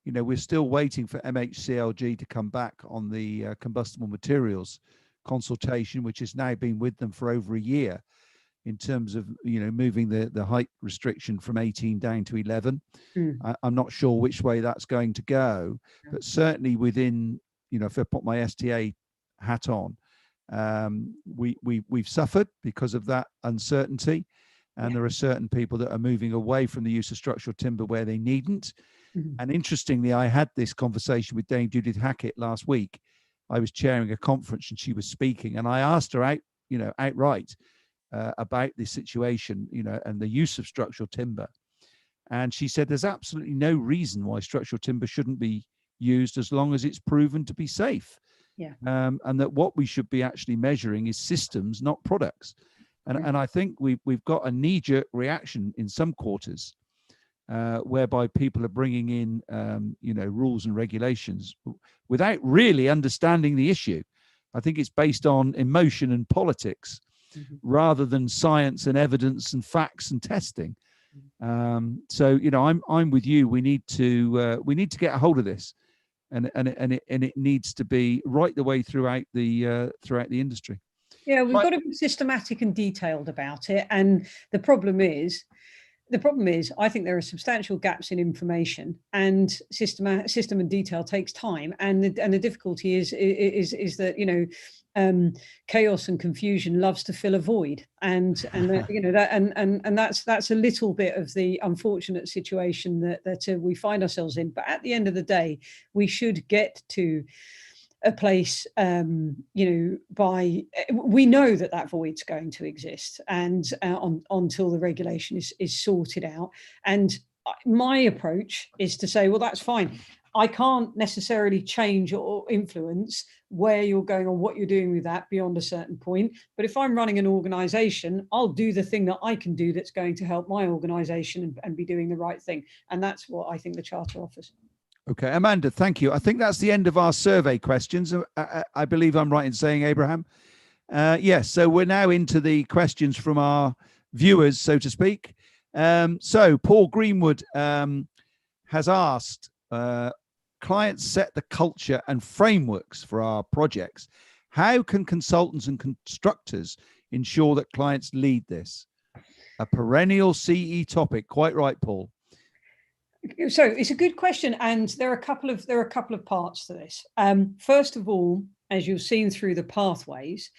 A: we're still waiting for MHCLG to come back on the combustible materials consultation, which has now been with them for over a year, in terms of moving the height restriction from 18 down to 11. I'm not sure which way that's going to go, but certainly within, if I put my STA hat on, we've suffered because of that uncertainty, and there are certain people that are moving away from the use of structural timber where they needn't. And interestingly, I had this conversation with Dame Judith Hackett last week. I was chairing a conference and she was speaking, and I asked her outright about this situation, and the use of structural timber. And she said there's absolutely no reason why structural timber shouldn't be used as long as it's proven to be safe.
B: Yeah.
A: And that what we should be actually measuring is systems, not products. And I think we've got a knee-jerk reaction in some quarters, whereby people are bringing in, rules and regulations without really understanding the issue. I think it's based on emotion and politics, rather than science and evidence and facts and testing. So I'm with you. We need to get a hold of this, and it needs to be right the way throughout the industry.
B: Yeah, we've got to be systematic and detailed about it. And the problem is, I think there are substantial gaps in information, and system and detail takes time. And the difficulty is that chaos and confusion loves to fill a void, and that's a little bit of the unfortunate situation that we find ourselves in. But at the end of the day, we should get to a place, we know that void's going to exist, and until the regulation is sorted out. And my approach is to say, well, that's fine. I can't necessarily change or influence where you're going or what you're doing with that beyond a certain point. But if I'm running an organization, I'll do the thing that I can do that's going to help my organization and be doing the right thing. And that's what I think the Charter offers.
A: Okay, Amanda, thank you. I think that's the end of our survey questions. I believe I'm right in saying, Abraham. Yes, so we're now into the questions from our viewers, so to speak. So Paul Greenwood has asked, clients set the culture and frameworks for our projects. How can consultants and constructors ensure that clients lead this? A perennial CE topic. Quite right, Paul.
B: So it's a good question, and there are a couple of parts to this. First of all, as you've seen through the pathways,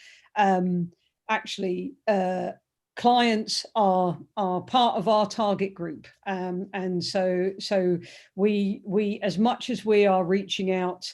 B: clients are part of our target group, and so we as much as we are reaching out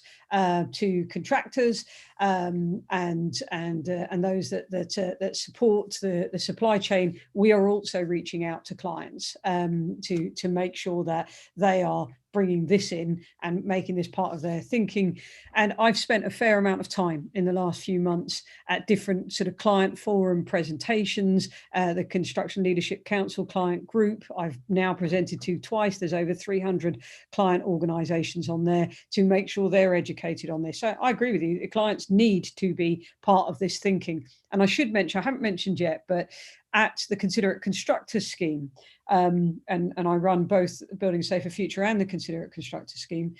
B: to contractors and those that support the supply chain, we are also reaching out to clients to make sure that they are bringing this in and making this part of their thinking. And I've spent a fair amount of time in the last few months at different sort of client forum presentations, the Construction Leadership Council client group I've now presented to twice. There's over 300 client organizations on there to make sure they're educated on this. So I agree with you, the clients need to be part of this thinking. And I should mention, I haven't mentioned yet, but at the Consider It Constructor scheme, and I run both Building a Safer Future and the Consider It Constructor scheme,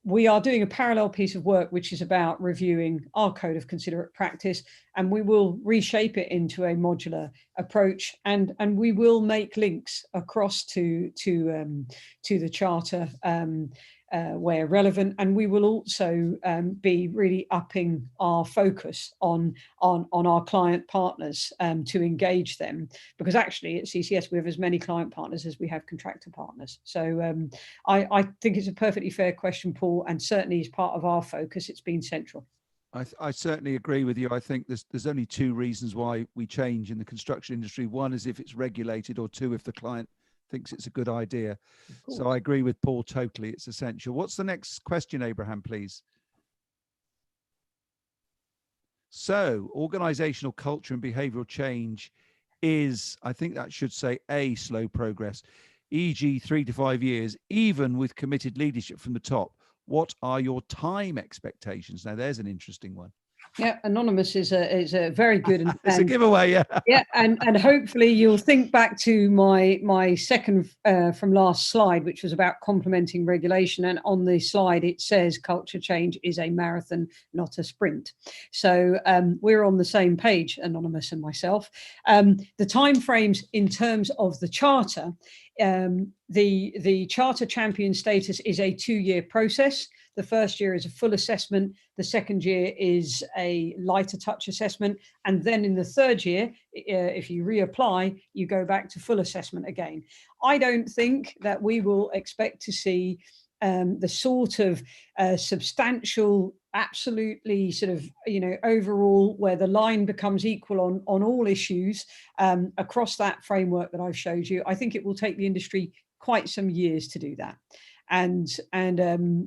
B: we are doing a parallel piece of work, which is about reviewing our code of considerate practice, and we will reshape it into a modular approach, and we will make links across to the charter where relevant, and we will also be really upping our focus on our client partners to engage them, because actually at CCS we have as many client partners as we have contractor partners. So I think it's a perfectly fair question, Paul, and certainly as part of our focus it's been central.
A: I certainly agree with you. I think there's only two reasons why we change in the construction industry. One is if it's regulated, or two, if the client thinks it's a good idea. So I agree with Paul totally. It's essential. What's the next question, Abraham, please? So organizational culture and behavioral change is, I think that should say, a slow progress, e.g. 3 to 5 years, even with committed leadership from the top. What are your time expectations? Now, there's an interesting one.
B: Yeah, anonymous is a very good. And,
A: it's a giveaway, yeah.
B: Yeah, and hopefully you'll think back to my second from last slide, which was about complementing regulation. And on the slide, it says culture change is a marathon, not a sprint. So we're on the same page, anonymous and myself. The timeframes in terms of the charter, the charter champion status is a 2-year process. The first year is a full assessment. The second year is a lighter touch assessment. And then in the third year, if you reapply, you go back to full assessment again. I don't think that we will expect to see the sort of substantial, absolutely sort of, overall where the line becomes equal on all issues across that framework that I've showed you. I think it will take the industry quite some years to do that. And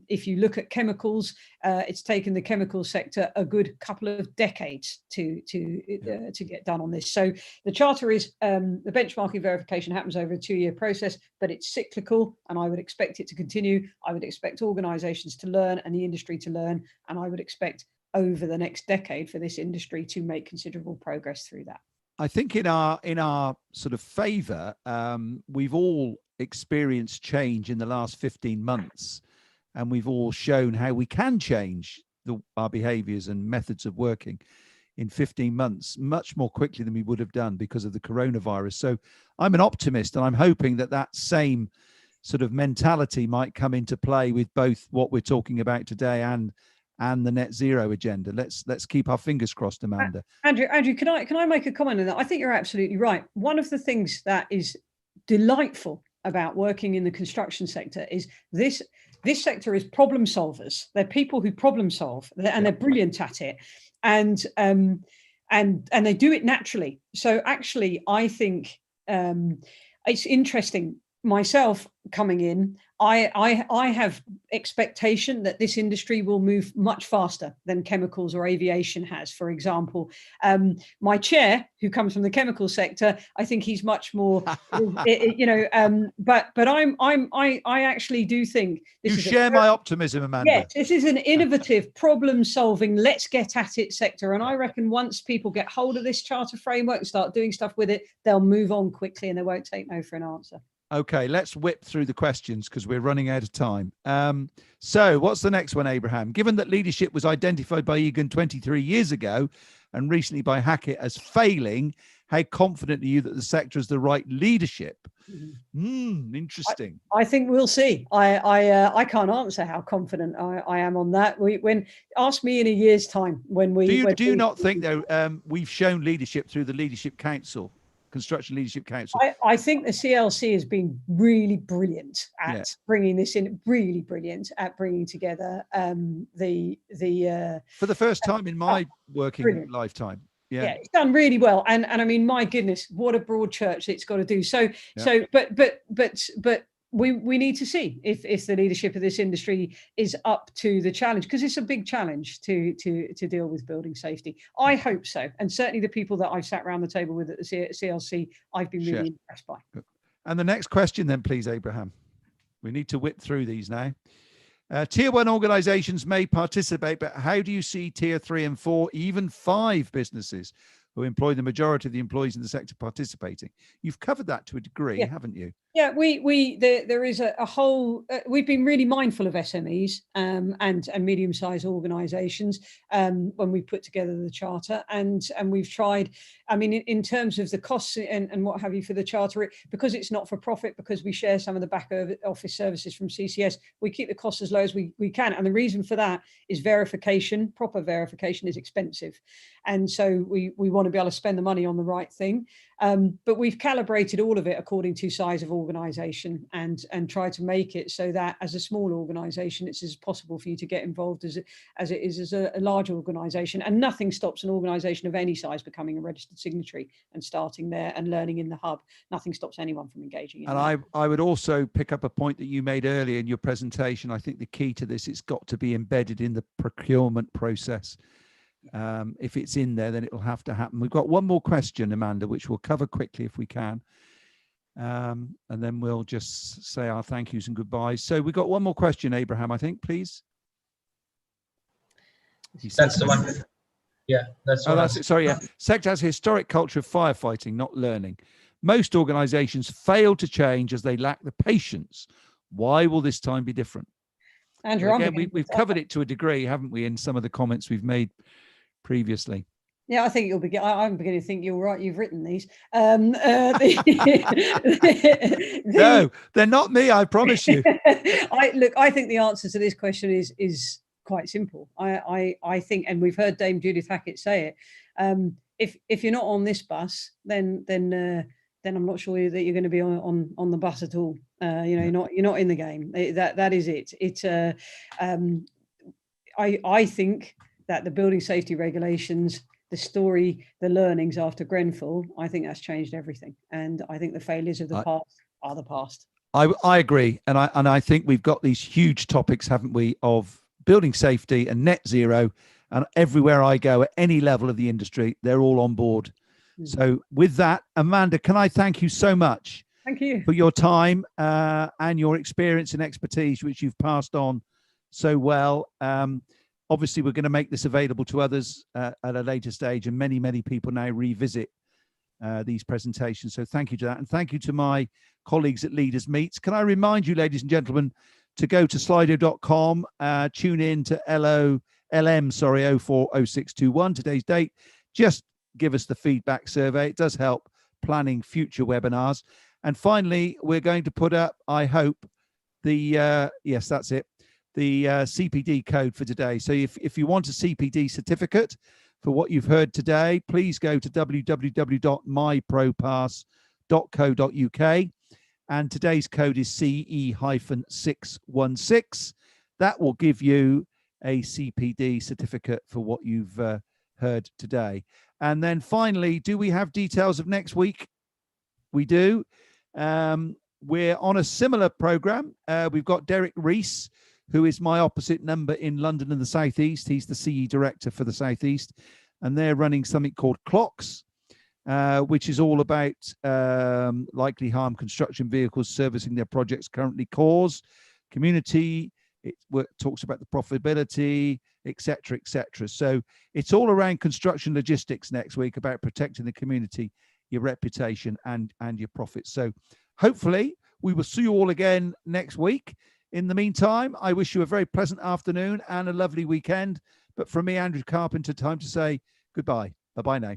B: if you look at chemicals, it's taken the chemical sector a good couple of decades to get done on this. So the charter is the benchmarking verification happens over a 2-year process, but it's cyclical, and I would expect it to continue. I would expect organizations to learn and the industry to learn, and I would expect over the next decade for this industry to make considerable progress through that.
A: I think in our sort of favor, we've all experienced change in the last 15 months, and we've all shown how we can change our behaviors and methods of working in 15 months much more quickly than we would have done because of the coronavirus. So I'm an optimist, and I'm hoping that same sort of mentality might come into play with both what we're talking about today and the net zero agenda. Let's keep our fingers crossed, Amanda.
B: Andrew, can I make a comment on that? I think you're absolutely right. One of the things that is delightful about working in the construction sector is this sector is problem solvers. They're people who problem solve, and they're brilliant at it, and they do it naturally. So actually, I think it's interesting. Myself coming in, I have expectation that this industry will move much faster than chemicals or aviation has. For example, my chair, who comes from the chemical sector, I think he's much more, but I actually do think this
A: you share my optimism, Amanda.
B: Yes, this is an innovative, problem-solving, let's get at it sector, and I reckon once people get hold of this charter framework and start doing stuff with it, they'll move on quickly and they won't take no for an answer.
A: Okay, let's whip through the questions because we're running out of time. So what's the next one, Abraham? Given that leadership was identified by Egan 23 years ago and recently by Hackett as failing, how confident are you that the sector has the right leadership? Interesting.
B: I think we'll see. I can't answer how confident I am on that. Ask me in a year's time when we.
A: Do you not think though we've shown leadership through the Leadership Council? Construction Leadership Council.
B: I think the CLC has been really brilliant at bringing this in. Really brilliant at bringing together the
A: for the first time in my working lifetime. Yeah,
B: it's done really well, and I mean, my goodness, what a broad church it's got to do. But we need to see if the leadership of this industry is up to the challenge, because it's a big challenge to deal with building safety. I hope so, and certainly the people that I've sat around the table with at the CLC, I've been really impressed by.
A: And the next question then, please, Abraham. We need to whip through these now. Tier 1 organizations may participate, but how do you see Tier 3 and 4, even 5 businesses who employ the majority of the employees in the sector participating? You've covered that to a degree, haven't you?
B: Yeah, there is a whole. We've been really mindful of SMEs and medium-sized organisations when we put together the charter, and we've tried. I mean, in terms of the costs and what have you for the charter, because it's not for profit, because we share some of the back office services from CCS, we keep the costs as low as we can. And the reason for that is verification. Proper verification is expensive, and so we want to be able to spend the money on the right thing. But we've calibrated all of it according to size of organisation and try to make it so that as a small organisation, it's as possible for you to get involved as it is as a large organisation. And nothing stops an organisation of any size becoming a registered signatory and starting there and learning in the hub. Nothing stops anyone from engaging in that.
A: I would also pick up a point that you made earlier in your presentation. I think the key to this, it's got to be embedded in the procurement process. If it's in there, then it'll have to happen. We've got one more question, Amanda, which we'll cover quickly if we can. And then we'll just say our thank yous and goodbyes. So we've got one more question, Abraham, I think, please.
D: That's the one. Yeah, that's
A: oh, that's it. Sorry, yeah. Sector has a historic culture of firefighting, not learning. Most organizations fail to change as they lack the patience. Why will this time be different?
B: Andrew,
A: again, we've covered it to a degree, haven't we, in some of the comments we've made previously.
B: Yeah, I think you'll be. I'm beginning to think you're right. You've written these.
A: No, they're not me. I promise you.
B: I think the answer to this question is quite simple. I think, and we've heard Dame Judith Hackett say it. If you're not on this bus, then I'm not sure that you're going to be on the bus at all. You're not in the game. That is it. I think that the building safety regulations, the story, the learnings after Grenfell, I think that's changed everything. And I think the failures of the past are the past.
A: I agree. And I think we've got these huge topics, haven't we, of building safety and net zero. And everywhere I go at any level of the industry, they're all on board. Mm-hmm. So with that, Amanda, can I thank you so much?
B: Thank you
A: for your time and your experience and expertise, which you've passed on so well. Obviously, we're going to make this available to others at a later stage, and many people now revisit these presentations. So thank you to that. And thank you to my colleagues at Leaders Meets. Can I remind you, ladies and gentlemen, to go to slido.com, tune in to LM 040621, today's date. Just give us the feedback survey. It does help planning future webinars. And finally, we're going to put up, I hope, the, yes, that's it, the CPD code for today. So if you want a CPD certificate for what you've heard today, please go to www.mypropass.co.uk. And today's code is CE-616. That will give you a CPD certificate for what you've heard today. And then finally, do we have details of next week? We do. We're on a similar program. We've got Derek Rees, who is my opposite number in London and the Southeast. He's the CE director for the Southeast, and they're running something called Clocks, which is all about likely harm construction vehicles servicing their projects currently cause, community. It talks about the profitability, etc., etc. So it's all around construction logistics next week, about protecting the community, your reputation, and your profits. So hopefully we will see you all again next week. In the meantime, I wish you a very pleasant afternoon and a lovely weekend. But from me, Andrew Carpenter, time to say goodbye. Bye-bye now.